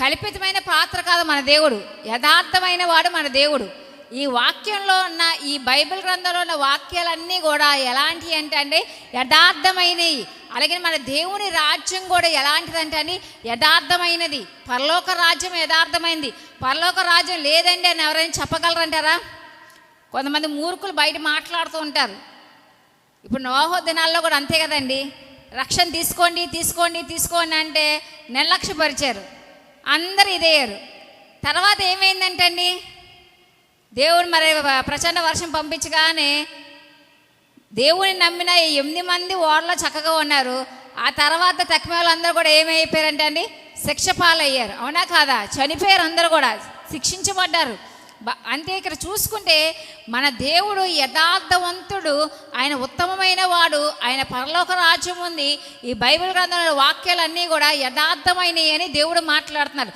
కల్పితమైన పాత్ర కాదు మన దేవుడు, యథార్థమైన వాడు మన దేవుడు. ఈ వాక్యంలో ఉన్న, ఈ బైబిల్ గ్రంథంలో ఉన్న వాక్యాలన్నీ కూడా ఎలాంటివి అంటే యథార్థమైనవి. అలాగే మన దేవుని రాజ్యం కూడా ఎలాంటిదంటే అండి యథార్థమైనది. పరలోక రాజ్యం యథార్థమైంది. పరలోక రాజ్యం లేదండి అని ఎవరైనా చెప్పగలరంటారా? కొంతమంది మూర్ఖులు బయట మాట్లాడుతూ ఉంటారు. ఇప్పుడు నోహు దినాల్లో కూడా అంతే కదండి. రక్షణ తీసుకోండి తీసుకోండి తీసుకోండి అంటే నిర్లక్ష్యపరిచారు, అందరు ఇదేయారు. తర్వాత ఏమైందంటే అండి, దేవుడు మరి ప్రచండ వర్షం పంపించగానే దేవుని నమ్మిన 8 మంది ఓడలో చక్కగా ఉన్నారు. ఆ తర్వాత తక్కువ వాళ్ళందరూ కూడా ఏమైపోయారంటే అండి శిక్ష పాలయ్యారు. అవునా కాదా? చనిపోయారు, అందరూ కూడా శిక్షించబడ్డారు. అంతే ఇక్కడ చూసుకుంటే మన దేవుడు యథార్థవంతుడు, ఆయన ఉత్తమమైన వాడు, ఆయన పరలోక రాజ్యం ఉంది. ఈ బైబిల్ గ్రంథంలో వాక్యాలన్నీ కూడా యథార్థమైనవి అని దేవుడు మాట్లాడుతున్నారు.